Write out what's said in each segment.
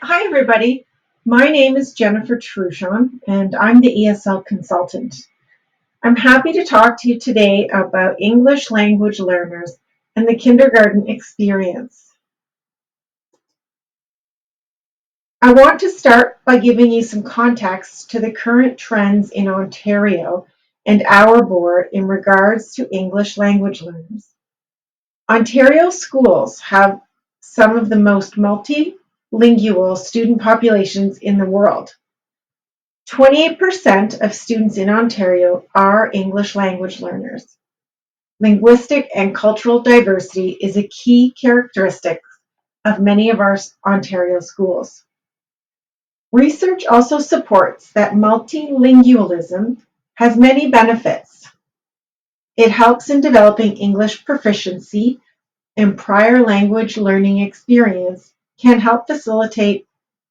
Hi, everybody. My name is Jennifer Trujon, and I'm the ESL consultant. I'm happy to talk to you today about English language learners and the kindergarten experience. I want to start by giving you some context to the current trends in Ontario and our board in regards to English language learners. Ontario schools have some of the most multilingual student populations in the world. 28% of students in Ontario are English language learners. Linguistic and cultural diversity is a key characteristic of many of our Ontario schools. Research also supports that multilingualism has many benefits. It helps in developing English proficiency, and prior language learning experience can help facilitate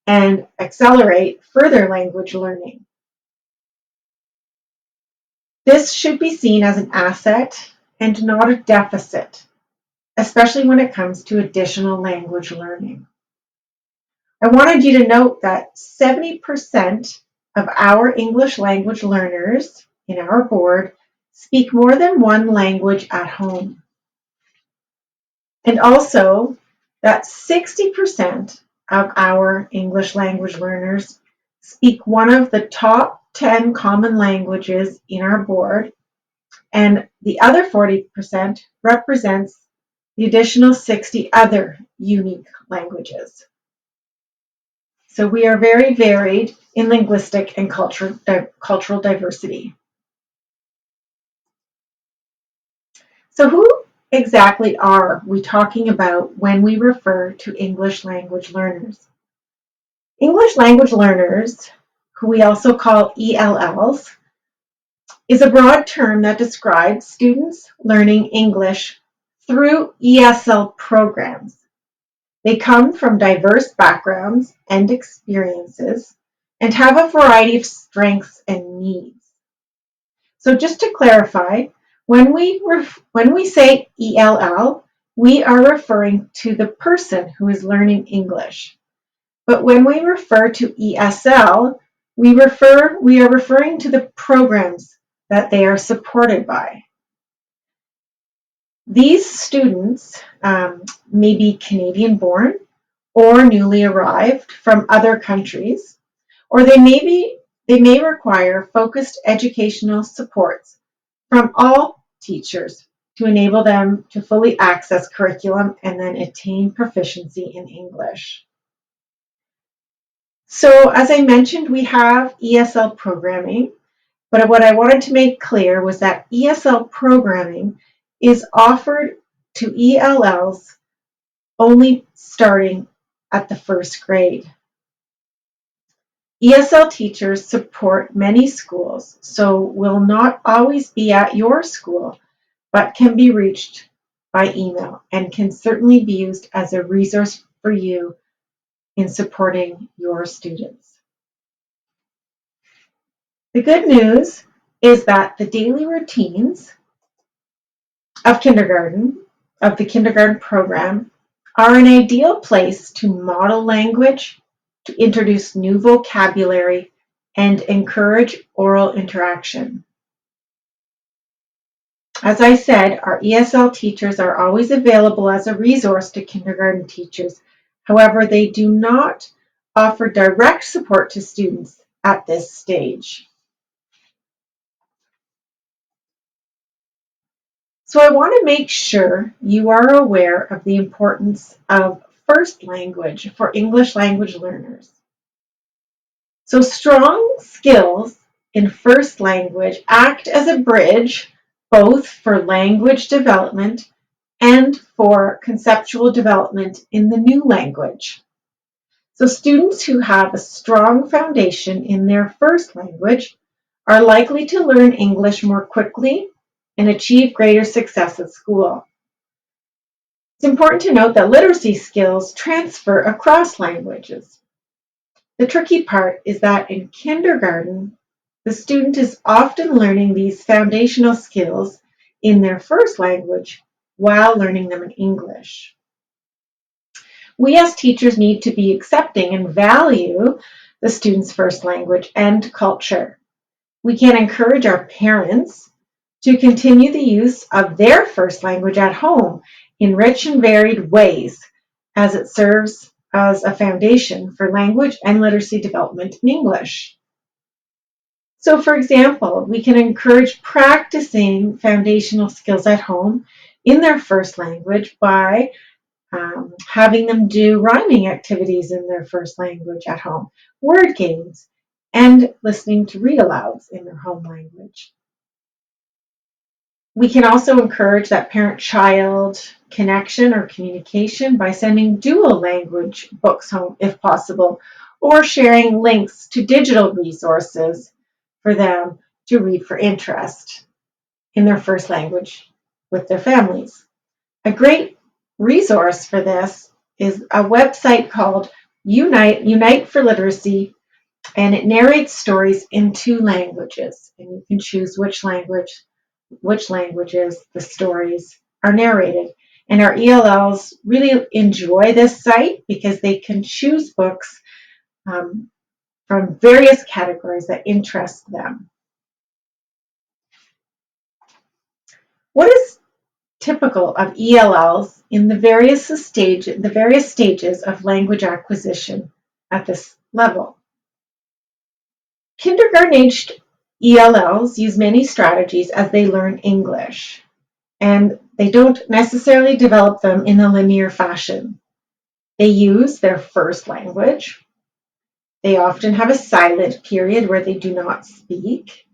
and accelerate further language learning. This should be seen as an asset and not a deficit, especially when it comes to additional language learning. I wanted you to note that 70% of our English language learners in our board speak more than one language at home. And also that 60% of our English language learners speak one of the top 10 common languages in our board, and the other 40% represents the additional 60 other unique languages. So we are very varied in linguistic and cultural diversity. So who exactly are we talking about when we refer to English language learners? English language learners, who we also call ELLs, is a broad term that describes students learning English through ESL programs. They come from diverse backgrounds and experiences and have a variety of strengths and needs. So just to clarify, when we say ELL, we are referring to the person who is learning English. But when we refer to ESL, we are referring to the programs that they are supported by. These students may be Canadian born or newly arrived from other countries, or they may require focused educational supports from all teachers to enable them to fully access curriculum and then attain proficiency in English. So as I mentioned, we have ESL programming, but what I wanted to make clear was that ESL programming is offered to ELLs only starting at the first grade. ESL teachers support many schools, so will not always be at your school, but can be reached by email and can certainly be used as a resource for you in supporting your students. The good news is that the daily routines of the kindergarten program, are an ideal place to model language, to introduce new vocabulary, and encourage oral interaction. As I said, our ESL teachers are always available as a resource to kindergarten teachers. However, they do not offer direct support to students at this stage. So I want to make sure you are aware of the importance of first language for English language learners. So strong skills in first language act as a bridge both for language development and for conceptual development in the new language. So students who have a strong foundation in their first language are likely to learn English more quickly and achieve greater success at school. It's important to note that literacy skills transfer across languages. The tricky part is that in kindergarten, the student is often learning these foundational skills in their first language while learning them in English. We as teachers need to be accepting and value the student's first language and culture. We can encourage our parents to continue the use of their first language at home in rich and varied ways, as it serves as a foundation for language and literacy development in English. So, for example, we can encourage practicing foundational skills at home in their first language by having them do rhyming activities in their first language at home, word games, and listening to read alouds in their home language. We can also encourage that parent-child connection or communication by sending dual language books home if possible, or sharing links to digital resources for them to read for interest in their first language with their families. A great resource for this is a website called Unite for Literacy, and it narrates stories in 2 languages, and you can choose which languages the stories are narrated. And our ELLs really enjoy this site because they can choose books from various categories that interest them. What is typical of ELLs in the various stages of language acquisition at this level? Kindergarten-aged ELLs use many strategies as they learn English, and they don't necessarily develop them in a linear fashion. They use their first language. They often have a silent period where they do not speak.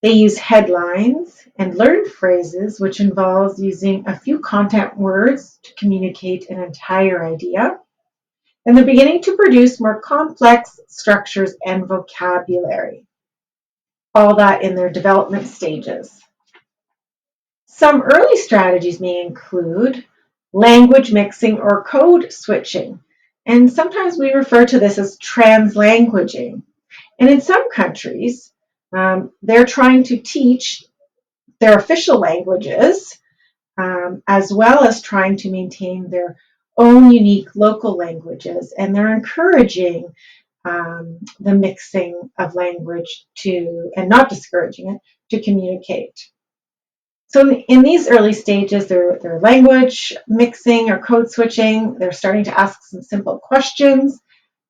They use headlines and learned phrases, which involves using a few content words to communicate an entire idea. And they're beginning to produce more complex structures and vocabulary. All that in their development stages. Some early strategies may include language mixing or code switching, and sometimes we refer to this as translanguaging. And in some countries, they're trying to teach their official languages as well as trying to maintain their own unique local languages, and they're encouraging the mixing of language and not discouraging it, to communicate. So in these early stages, they're language mixing or code switching. They're starting to ask some simple questions.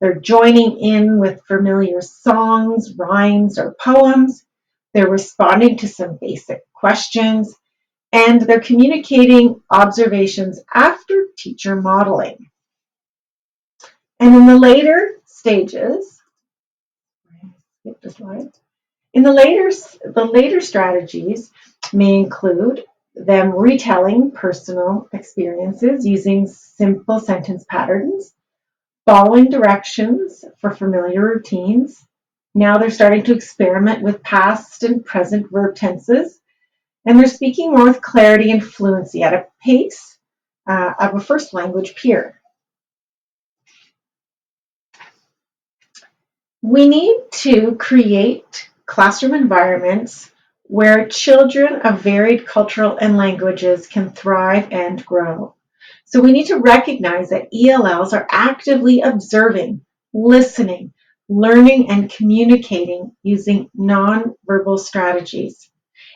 They're joining in with familiar songs, rhymes, or poems. They're responding to some basic questions. And they're communicating observations after teacher modeling. And in the later stages, skip the slide. The later strategies may include them retelling personal experiences using simple sentence patterns, following directions for familiar routines. Now they're starting to experiment with past and present verb tenses, and they're speaking more with clarity and fluency at a pace of a first language peer. We need to create classroom environments where children of varied cultural and languages can thrive and grow. So we need to recognize that ELLs are actively observing, listening, learning, and communicating using nonverbal strategies.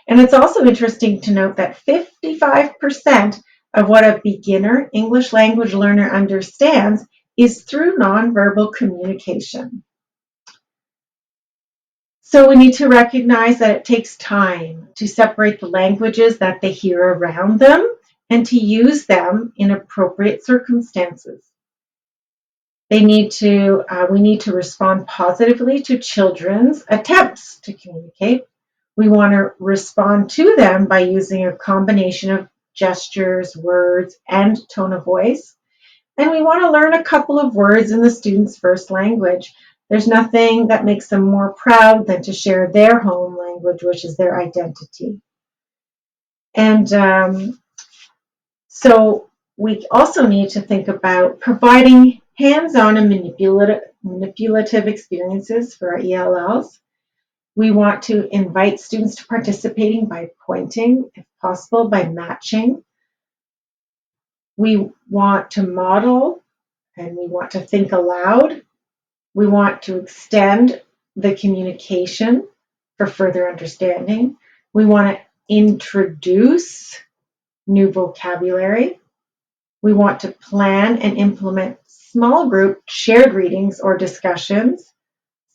And it's also interesting to note that 55% of what a beginner English language learner understands is through nonverbal communication. So we need to recognize that it takes time to separate the languages that they hear around them and to use them in appropriate circumstances. We need to respond positively to children's attempts to communicate. We want to respond to them by using a combination of gestures, words, and tone of voice. And we want to learn a couple of words in the student's first language. There's nothing that makes them more proud than to share their home language, which is their identity. And so we also need to think about providing hands-on and manipulative experiences for our ELLs. We want to invite students to participating by pointing, if possible, by matching. We want to model and we want to think aloud. We want to extend the communication for further understanding. We want to introduce new vocabulary. We want to plan and implement small group shared readings or discussions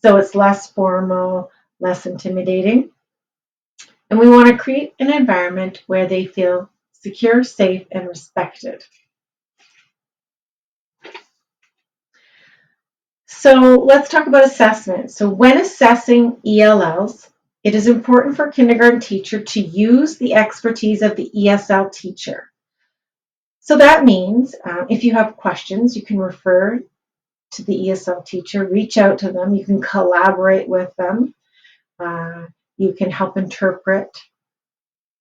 so it's less formal, less intimidating. And we want to create an environment where they feel secure, safe, and respected. So let's talk about assessment. So when assessing ELLs, it is important for a kindergarten teacher to use the expertise of the ESL teacher. So that means if you have questions, you can refer to the ESL teacher, reach out to them, you can collaborate with them, you can help interpret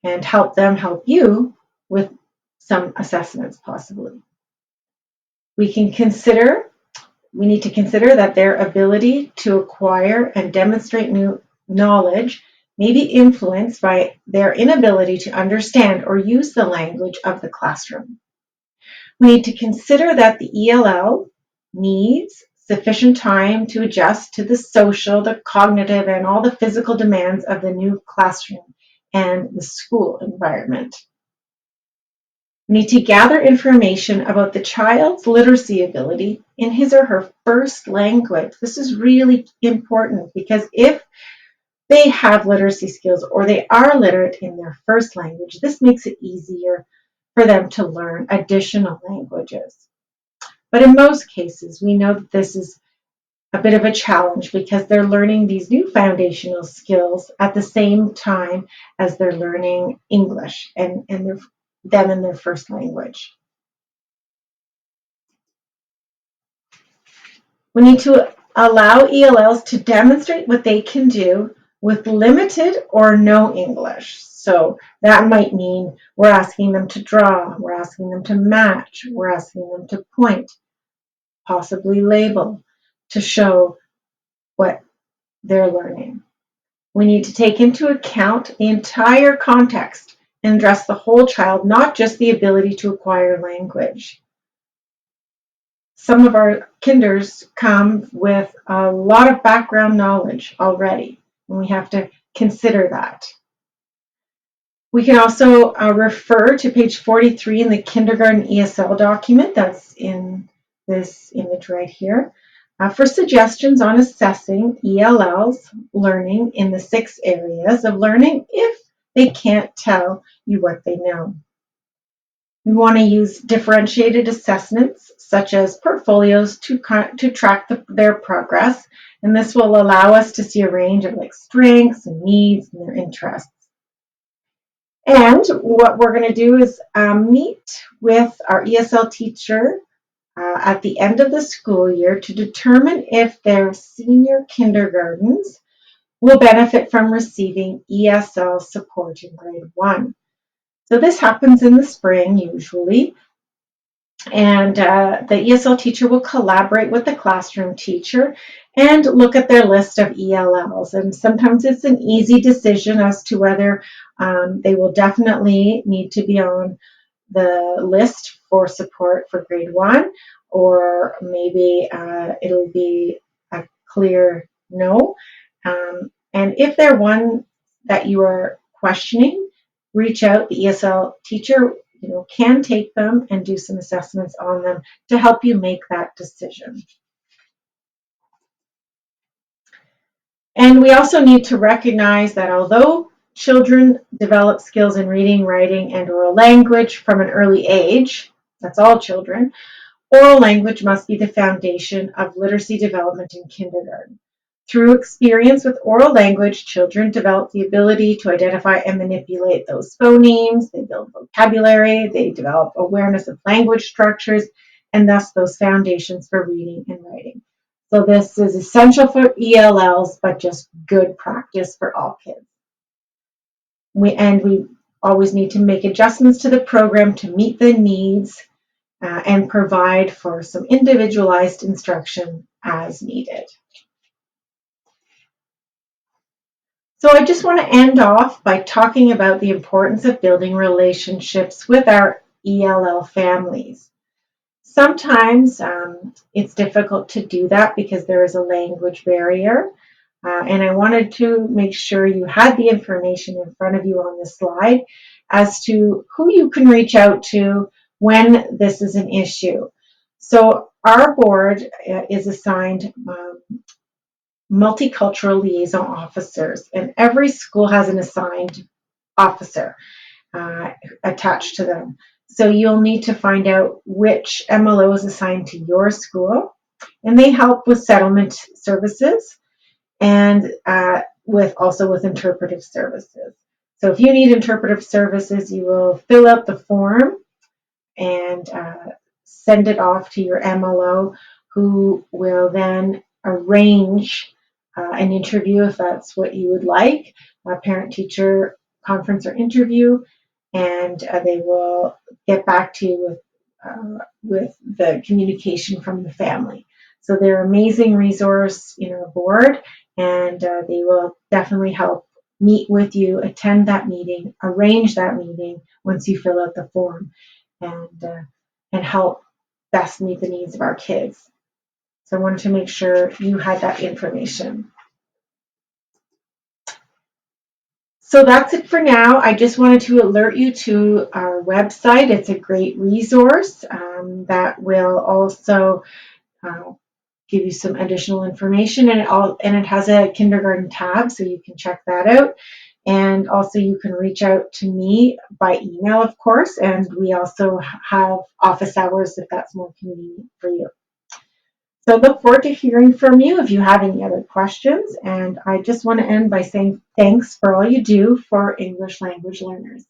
and help them help you with some assessments possibly. We need to consider that their ability to acquire and demonstrate new knowledge may be influenced by their inability to understand or use the language of the classroom. We need to consider that the ELL needs sufficient time to adjust to the social, the cognitive, and all the physical demands of the new classroom and the school environment. We need to gather information about the child's literacy ability in his or her first language. This is really important because if they have literacy skills or they are literate in their first language, this makes it easier for them to learn additional languages. But in most cases, we know that this is a bit of a challenge because they're learning these new foundational skills at the same time as they're learning English and them in their first language. We need to allow ELLs to demonstrate what they can do with limited or no English. So that might mean we're asking them to draw, we're asking them to match, we're asking them to point, possibly label, to show what they're learning. We need to take into account the entire context and address the whole child, not just the ability to acquire language. Some of our kinders come with a lot of background knowledge already, and we have to consider that. We can also refer to page 43 in the kindergarten ESL document that's in this image right here for suggestions on assessing ELL's learning in the 6 areas of learning if they can't tell you what they know. We want to use differentiated assessments such as portfolios to track their progress, and this will allow us to see a range of strengths and needs and their interests. And what we're going to do is meet with our ESL teacher at the end of the school year to determine if their senior kindergartens will benefit from receiving ESL support in grade 1. So this happens in the spring usually, and the ESL teacher will collaborate with the classroom teacher and look at their list of ELLs. And sometimes it's an easy decision as to whether they will definitely need to be on the list for support for grade 1, or maybe it'll be a clear no. And if they're one that you are questioning, reach out. The ESL teacher can take them and do some assessments on them to help you make that decision. And we also need to recognize that although children develop skills in reading, writing, and oral language from an early age, that's all children, oral language must be the foundation of literacy development in kindergarten. Through experience with oral language, children develop the ability to identify and manipulate those phonemes, they build vocabulary, they develop awareness of language structures, and thus those foundations for reading and writing. So this is essential for ELLs, but just good practice for all kids. We always need to make adjustments to the program to meet the needs and provide for some individualized instruction as needed. So I just want to end off by talking about the importance of building relationships with our ELL families. Sometimes it's difficult to do that because there is a language barrier. And I wanted to make sure you had the information in front of you on the slide as to who you can reach out to when this is an issue. So our board is assigned multicultural liaison officers, and every school has an assigned officer attached to them. So you'll need to find out which MLO is assigned to your school, and they help with settlement services and with interpretive services. So if you need interpretive services, you will fill out the form and send it off to your MLO, who will then arrange an interview if that's what you would like, a parent-teacher conference or interview, and they will get back to you with the communication from the family. So they're an amazing resource in our board, and they will definitely help meet with you, attend that meeting, arrange that meeting once you fill out the form, and and help best meet the needs of our kids. So I wanted to make sure you had that information. So that's it for now. I just wanted to alert you to our website. It's a great resource that will also give you some additional information, and it has a kindergarten tab, so you can check that out. And also you can reach out to me by email, of course, and we also have office hours if that's more convenient for you. So look forward to hearing from you if you have any other questions. And I just want to end by saying thanks for all you do for English language learners.